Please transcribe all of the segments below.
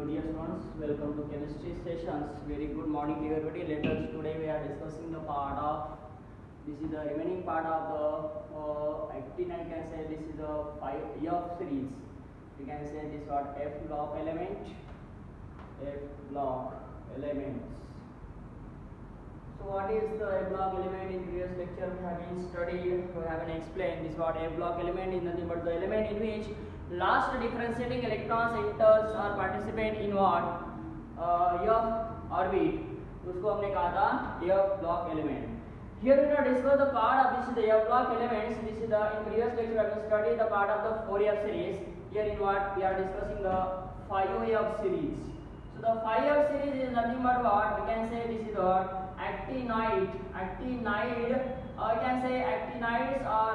Hello dear students, welcome to chemistry sessions. Very good morning to everybody. Let us today we are discussing the part of, this is the remaining part of the actin, and can say this is the 5F series. We can say this what F block elements. So what is the F block element? In previous lecture we have been studied, we have been explained. This what F block element is nothing but the element in which last differentiating electrons enters or participate in what F orbit. उसको हमने कहा था F block element. Here we will discuss the part of this is the F block elements. This is the in previous lecture we have studied the part of the 4F series. Here in what we are discussing the 5F series. So the 5F series is nothing but what we can say this is what actinide, or you can say actinides or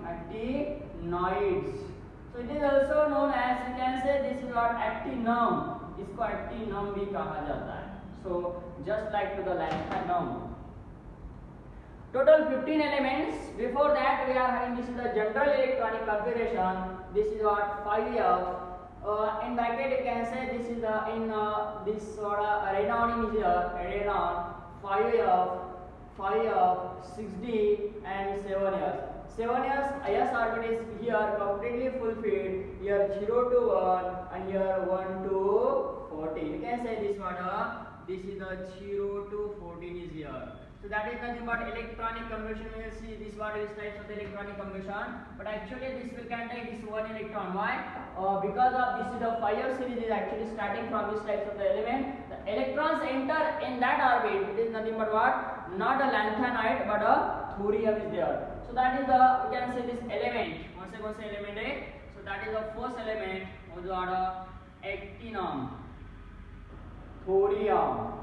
actinoids. So it is also known as, you can say this is what actinum, इसको actinum भी कहा जाता है. So just like to the lanthanum. Total 15 elements. Before that we are having this is the general electronic configuration. This is what 5F. In bracket you can say this is the this arenon is here, arenon 5F 6D and 7S. 7S S orbit is here completely fulfilled. Here 0 to 1 and here 1 to 14. You can say this one. This is the 0 to 14 is here. So that is nothing but electronic combustion. We will see this what is types of the electronic combustion. But actually this will contain this one electron. Why? Because of this is the 5F series is actually starting from this types of the element. The electrons enter in that orbit. It is nothing but what? Not a lanthanide but a thorium is there. So that is the, we can say this element. Once again element A. So that is the first element. Was what? Actinum, thorium,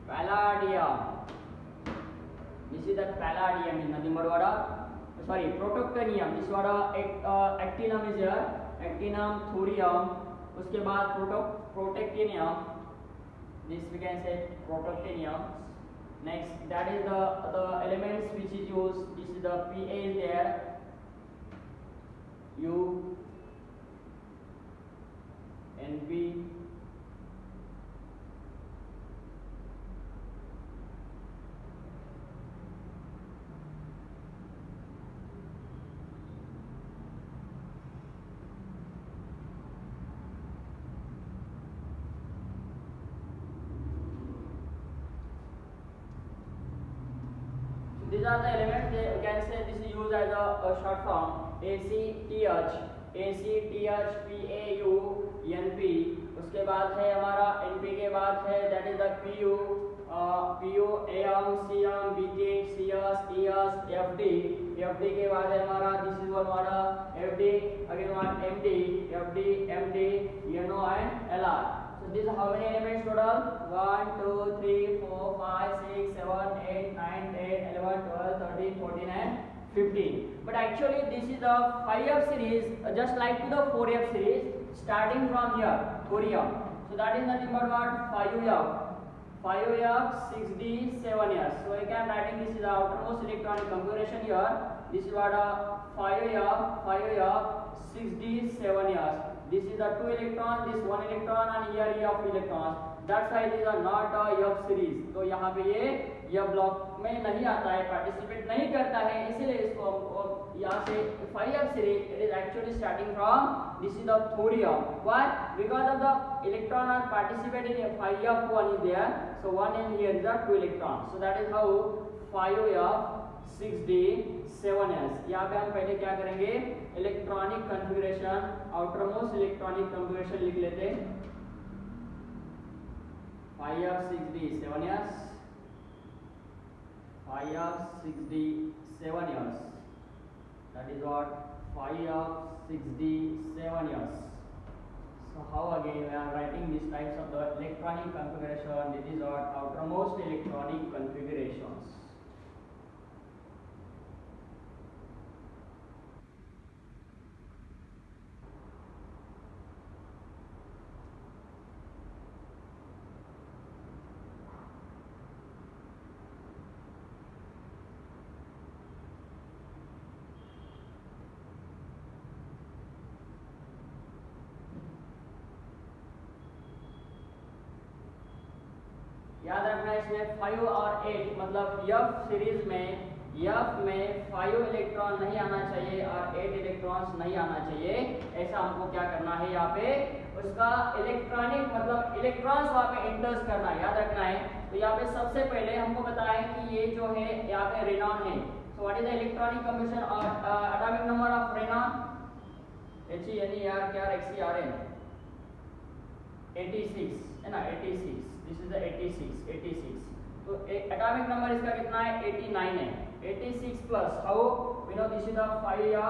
palladium. This is the palladium is nothing but what? Sorry, protactinium. This what actinum is here. Actinum, thorium. उसके बाद protactinium. This we can say protactinium. Next, that is the elements which is used. This is the Pa is there. U, Np, these are the elements. You can say this is used as a short form. ACTH, PAU, NP. उसके बाद है हमारा NP के बाद है that is the PU, AM, CM, BK, CS, ES, FD. FD के बाद है हमारा this is one हमारा FD, again one MD, FD, MD, NO and LR. So these are how many elements total? 1, 2, 3, 4, 5, 6, 7, 8, 9, 10, 11, 12, 13, 14 and 15. But actually this is the 5F series, just like to the 4F series, starting from here, thorium. So that is nothing but what? 5F, 6D, 7S. So I can writing this is the outermost electronic configuration here. This is what 5F, 6D, 7S. This is the 2 electron, this 1 electron and here F electrons. That's why these are not F series. तो यहाँ पे ये F block में नहीं आता है, participate नहीं करता है, इसीलिए इसको यहाँ से 5F series it is actually starting from this is the thorium. Why? Because of the electron are participating in 5F one is there. So one in here is the 2 electrons. So that is how 5F 6D 7S. यहाँ पे हम पहले क्या करेंगे? Electronic configuration, outermost electronic configuration लिख लेते हैं. 5F 6D 7S, 5F 6D 7S. That is what 5F 6D 7S. So how again we are writing these types of the electronic configuration? This is what outermost electronic configurations. इसमें 5 और 8, मतलब F series में F में 5 electron नहीं आना चाहिए और 8 electrons नहीं आना चाहिए। ऐसा हमको क्या करना है, यहाँ पे उसका इलेक्ट्रॉनिक मतलब इलेक्ट्रॉन्स वहाँ पे इंटर्स करना है, याद रखना है। तो यहाँ पे सबसे पहले हमको बताया कि ये जो है यहाँ पे रेनॉन है। So what is the electronic combination और atomic number of Renan? HeNeRCrXcRn 86 है ना, 86। This is the 86। तो एटॉमिक नंबर इसका कितना है, 89 है। 86 plus how we know this is the 5 या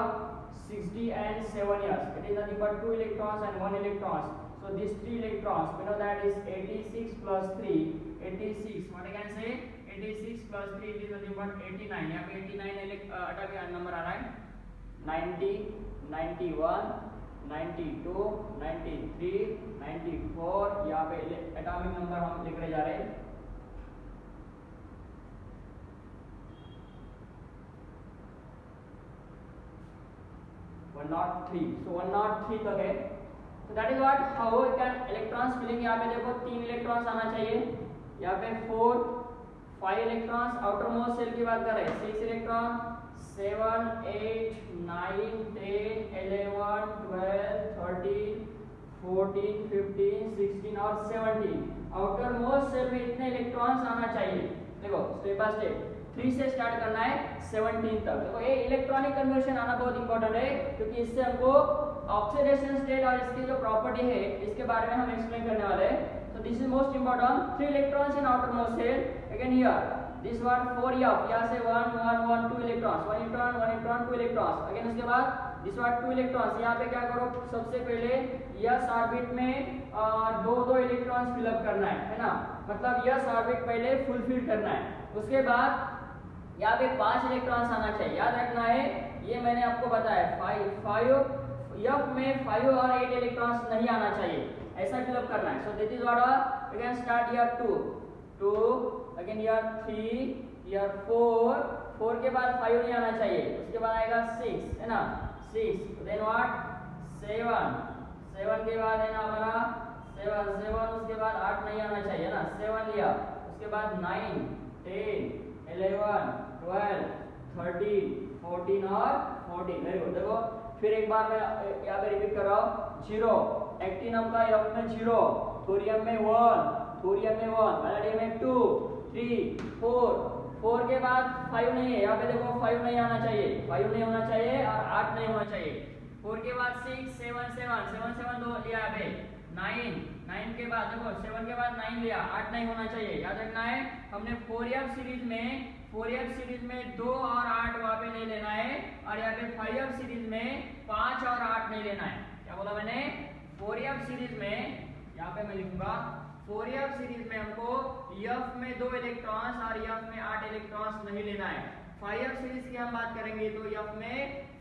60 and 7 years. It is nothing but 2 electrons and 1 electrons. So these 3 electrons, we know that is 86 plus 3, 86. What I can say? 86 plus 3 it is nothing but 89. यहाँ पे 89 atomic number आ रहा है। 90, 91, 92, 93, 94। यहाँ पे atomic number हम लिख रहे जा रहे हैं। not 3, so 103 तक है। So that is what how we can electrons filling। यहाँ पे देखो 3 इलेक्ट्रॉन्स आना चाहिए, यहाँ पे 4, 5 इलेक्ट्रॉन्स। आउटर मोस्ट शेल की बात करें 6 इलेक्ट्रॉन, 7, 8, 9, 10, 11, 12, 13, 14, 15, 16 और 17। आउटर मोस्ट शेल में इतने इलेक्ट्रॉन्स आना चाहिए। देखो स्टेप बाय स्टेप 3 से स्टार्ट करना है 17 तक। देखो ये इलेक्ट्रॉनिक कन्वर्शन आना बहुत इंपॉर्टेंट है, क्योंकि इससे हमको ऑक्सीडेशन स्टेट और इसकी जो प्रॉपर्टी है इसके बारे में हम एक्सप्लेन करने वाले हैं। So this is most important. 3 electrons in outermost shell. Again here, this one 4 यहाँ से 1, 1, 1, 2 electrons, 1 electron, 1 electron, 2 electrons. Again उसके बाद this one 2 electrons. यहाँ पे क्या करो, सबसे पहले यस ऑर्बिट में दो इलेक्ट्रॉन्स फिलअप करना है ना, मतलब यस ऑर्बिट पहले फुलफिल करना है। उसके बाद यहाँ पे 5 इलेक्ट्रॉन्स आना चाहिए, याद रखना है। ये मैंने आपको बताया 5 F में 5 और 8 इलेक्ट्रॉन्स नहीं आना चाहिए, ऐसा फिलअप करना है। So this is what we can start here 2, again here 3, here 4 के बाद 5 नहीं आना चाहिए। उसके बाद आएगा 6 है ना, 6, देन व्हाट 7 के बाद है ना हमारा 7, उसके बाद 8 नहीं आना चाहिए ना, 7 लिया। उसके बाद 9, 10, 11, 12, 13, 14 और 14। Very good. देखो फिर एक बार मैं यहाँ पे रिपीट कर रहा हूँ। 0 एक्टिनम का F में 0, थोरियम में 1, पैलेडियम में 2, 3, 4 के बाद 5 नहीं है। यहाँ पे देखो 5 नहीं आना चाहिए, 5 नहीं होना चाहिए और 8 नहीं होना चाहिए। 4 के बाद 6, 7 दो लिया यहाँ पे। 9 के बाद देखो 7 के बाद 9 लिया, 8 नहीं होना चाहिए, याद रखना है। हमने 4F सीरीज में 2 और 8 वहाँ पे नहीं लेना है, और यहाँ पे 5F सीरीज में 5 और 8 नहीं लेना है। क्या बोला मैंने? 4F सीरीज में, यहाँ पे मैं लिखूंगा 4F सीरीज में हमको F में 2 इलेक्ट्रॉन्स और F में 8 इलेक्ट्रॉन्स नहीं लेना है। 5F सीरीज की हम बात करेंगे तो F में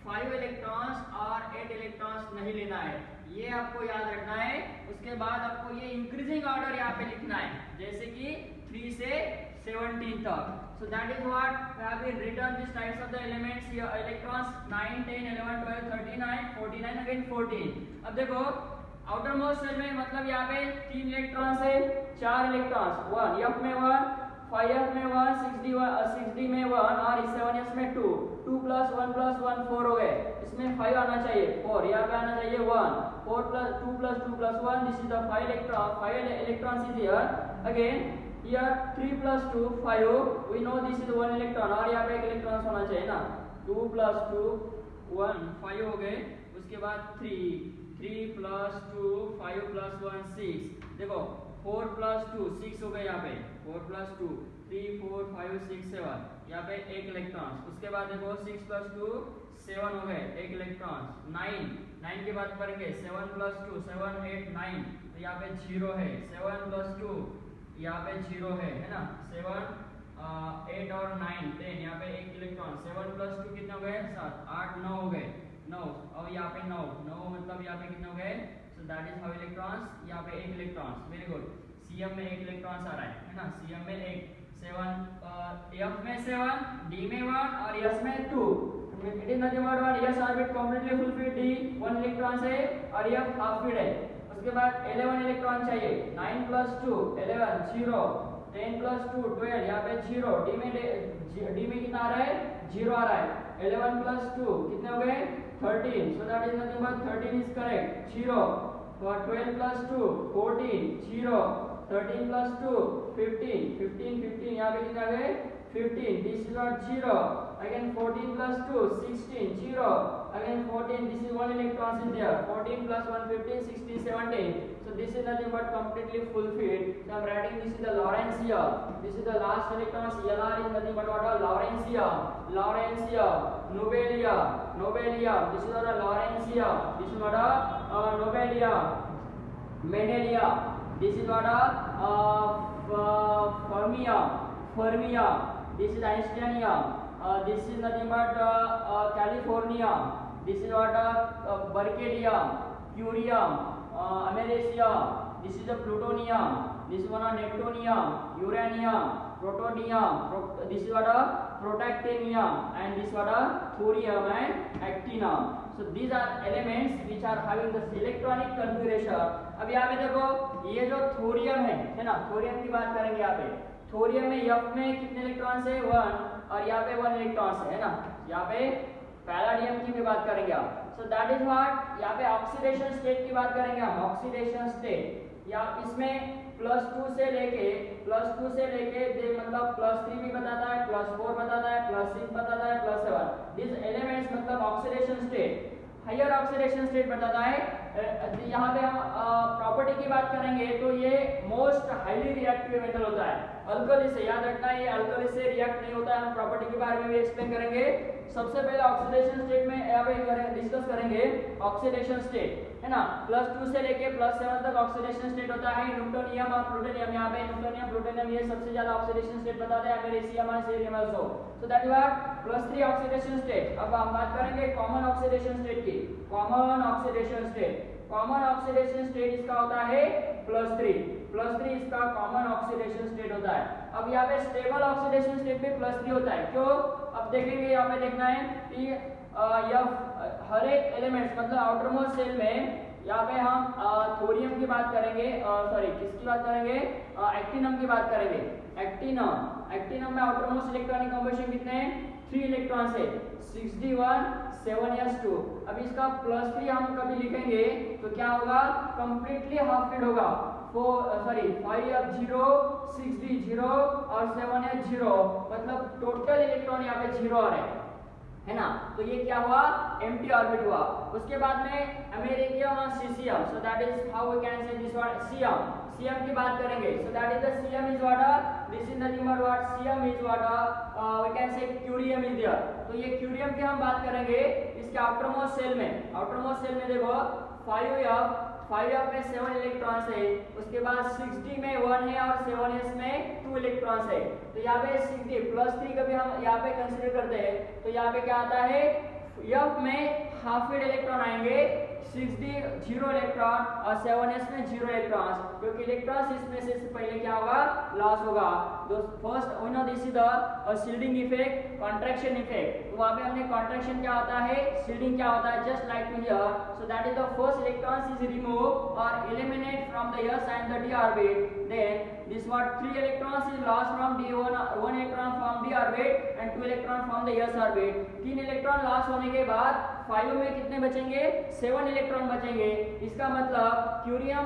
5 इलेक्ट्रॉन्स और 8 इलेक्ट्रॉन्स नहीं लेना है, ये आपको याद रखना है। उसके बाद आपको ये इंक्रीजिंग ऑर्डर यहाँ पे लिखना है, जैसे कि 3 से 17 तक। So that is what we have been written these types of the elements here, electrons 9, 10, 11, 12, 39, 49, again 14। अब देखो आउटर मोस्ट शेल में मतलब यहाँ पे 3 इलेक्ट्रॉन्स है, 4 इलेक्ट्रॉन्स 1 F में 1, 5F में 1, 6D में 1 और 7S में 2 प्लस 1 प्लस 1 4 हो गए। इसमें 5 आना चाहिए, 4 यहाँ पे आना चाहिए 1, 4 plus 2 plus 2 plus 1, this is the 5 electrons is here। Again here 3 plus 2 5, we know this is 1 electron और यहाँ पे एक इलेक्ट्रॉन होना चाहिए ना। 2 plus 2 1 5 हो गए। उसके बाद 3 plus 2 5 plus 1 6। देखो 4 plus 2 6 हो गए यहाँ पे, 4 plus 2 3 4 5 6 7, यहाँ पे एक इलेक्ट्रॉन। उसके बाद देखो 6 plus 2 7 हो गए, एक इलेक्ट्रॉन। 9 के बाद करेंगे 7 plus 2 7 8 9, तो यहाँ पे 0 है। 7 plus 2 यहाँ पे 0 है ना। 7 8 और 9 10, यहाँ पे एक इलेक्ट्रॉन। 7 plus 2 कितने हो गए? 7 8 9 हो गए, 9 और यहाँ पे 9 मतलब यहाँ पे कितने हो गए? सो दैट इज हाउ इलेक्ट्रॉन्स, यहाँ पे एक इलेक्ट्रॉन। Very good. CM में एक इलेक्ट्रॉन आ रहा है ना, CM में एक, 7 F में 7, D में 1 और S में 2। It is nothing but what, S orbit completely fulfilled, D 1 electron है और F हाफ फिल्ड है। उसके बाद 11 इलेक्ट्रॉन चाहिए। 9 plus 2 11 0, 10 plus 2 12, यहाँ पे 0, डी में कितना आ रहा है 0 आ रहा है। 11 plus 2 कितने हो गए 13, so that is nothing but 13 is correct 0। 12 plus 2 14 0, 13 plus 2 15 यहाँ पे कितना आ गए 15, this is not 0, again 14 plus 2 16 0, again 14, this is 1 electrons in there, 14 plus 1 15 16 17, so this is nothing but completely fulfilled, so I'm writing this is the Lawrencia, this is the last electrons, LR is nothing but what are Lawrencia, Nobelia, this is what a Lawrencia, this is what a Nobelia, Mendelia, this is what a Fermia, this is Einsteinium, this is nothing but California, this is what Berkelium, Curium, Americium, this is a Plutonium, this is one Neptunium, Uranium, Protonium, this is what a Protactinium, and this is what a Thorium and Actinium. So these are elements which are having this electronic configuration. अब यहाँ पे देखो ये जो thorium है ना, thorium की बात करेंगे यहाँ पे। थोरियम में F में कितने इलेक्ट्रॉन्स है 1 और यहाँ पे 1 इलेक्ट्रॉन्स है ना। यहाँ पे पैलाडियम की भी बात करेंगे आप। So that is what यहाँ पे ऑक्सीडेशन स्टेट की बात करेंगे हम, ऑक्सीडेशन स्टेट। या इसमें +2 से लेके मतलब +3 भी बताता है, +4 बताता है, +6 बताता है, +7। दिस एलिमेंट्स मतलब oxidation state, higher oxidation state बताता है। यहाँ पे हम प्रॉपर्टी की बात करेंगे तो ये मोस्ट हाईली रिएक्टिव मेटल होता है। अल्कली से याद रखना है, ये अल्कली से रिएक्ट नहीं होता है। हम प्रॉपर्टी के बारे में भी एक्सप्लेन करेंगे। सबसे पहले ऑक्सीडेशन स्टेट में यहाँ पे डिस्कस करेंगे ऑक्सीडेशन स्टेट, है ना। +2 से लेके +7 तक ऑक्सीडेशन स्टेट होता है। न्यूटोनियम और प्लूटोनियम, यहाँ पे न्यूटोनियम प्लूटोनियम ये सबसे ज्यादा ऑक्सीडेशन स्टेट बताते हैं। अमेरिशियम और cerium also. So that is what +3 oxidation state. अब हम बात करेंगे कॉमन ऑक्सीडेशन स्टेट की। कॉमन ऑक्सीडेशन स्टेट इसका होता है +3 इसका कॉमन ऑक्सीडेशन स्टेट होता है। अब यहाँ पे स्टेबल ऑक्सीडेशन स्टेट में +3 होता है। क्यों? अब देखेंगे, यहाँ पे देखना है कि यह हर एक एलिमेंट्स मतलब आउटरमोस्ट सेल में यहाँ पे हम थोरियम की बात करेंगे, किसकी बात करेंगे, एक्टिनम की बात करेंगे। एक्टिनम में आउटरमोस्ट इलेक्ट्रॉनिक कॉम्बिनेशन कितने हैं 3 इलेक्ट्रॉन्स है, 6d1 7s2। अब इसका +3 हम कभी लिखेंगे तो क्या होगा, कंप्लीटली हाफ फिल्ड होगा। 5f 0 6d 0 और 7s 0, मतलब टोटल इलेक्ट्रॉन यहाँ पे 0 आ रहे हैं, है ना। तो ये क्या हुआ, एम्प्टी ऑर्बिट हुआ। उसके बाद में अमेरिकियम और caesium, so that is how we can say this word CM की बात करेंगे। So that is the CM is what, this is nothing but what CM is what we can say curium is there. तो ये curium की हम बात करेंगे इसके आउटरमोस्ट सेल में। आउटरमोस्ट सेल में देखो 5f में 7 इलेक्ट्रॉन्स है, उसके बाद 6d में 1 है और 7s में 2 इलेक्ट्रॉन्स है। तो यहाँ पे 6d +3 कभी हम यहाँ पे कंसीडर करते हैं तो यहाँ पे क्या आता है, f में हाफ फिल्ड इलेक्ट्रॉन आएंगे, 6d 0 इलेक्ट्रॉन और 7s में 0 इलेक्ट्रॉन्स, क्योंकि इलेक्ट्रॉन्स इसमें से पहले क्या होगा, लॉस होगा। First we know this is the shielding effect, contraction effect. तो वहाँ पे हमने कॉन्ट्रैक्शन क्या होता है, शील्डिंग क्या होता है, just like to here. So that is the first electrons is remove और eliminate from the s and the d orbit, then this what 3 electrons is lost from d1, 1 electron from d orbit and 2 electron from the s orbit। 3 electron loss होने के बाद 5 में कितने बचेंगे, 7 electron बचेंगे। इसका मतलब क्यूरियम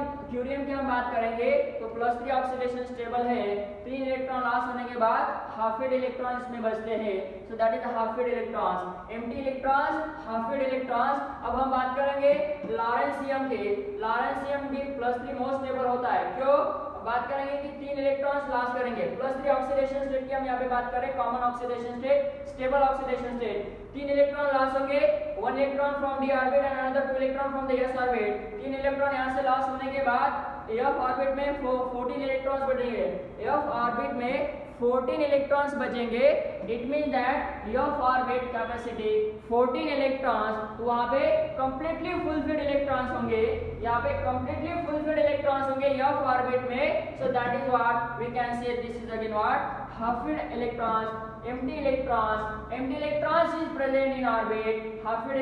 की हम बात करेंगे तो +3 ऑक्सीडेशन स्टेबल है, 3 इलेक्ट्रॉन लॉस होने के बाद हाफ फिल्ड इलेक्ट्रॉन इसमें बचते हैं। सो that is half filled electrons, empty electrons, half filled electrons. अब हम बात करेंगे लॉरेंशियम के। लॉरेंशियम भी +3 मोस्ट स्टेबल होता है। क्यों? बात करेंगे कि 3 इलेक्ट्रॉन्स लॉस करेंगे। +3 ऑक्सीडेशन स्टेट की हम यहाँ पे बात करें, common oxidation state, stable oxidation state. 3 electron loss होंगे, 1 electron from D orbit and another 2 electron from the s orbit. 3 electron यहाँ से लॉस होने के बाद f ऑर्बिट में 14 इलेक्ट्रॉन्स बचेंगे। f ऑर्बिट में 14 इलेक्ट्रॉन्स बचेंगे। It mean that f orbit capacity 14 electrons, तो वहाँ पे कंप्लीटली फुलफिल्ड इलेक्ट्रॉन्स होंगे, यहाँ पे कंप्लीटली फुलफिल्ड इलेक्ट्रॉन्स होंगे f ऑर्बिट में। So that is what we can say this is again what half filled electrons, empty electrons is present in orbit, half-filled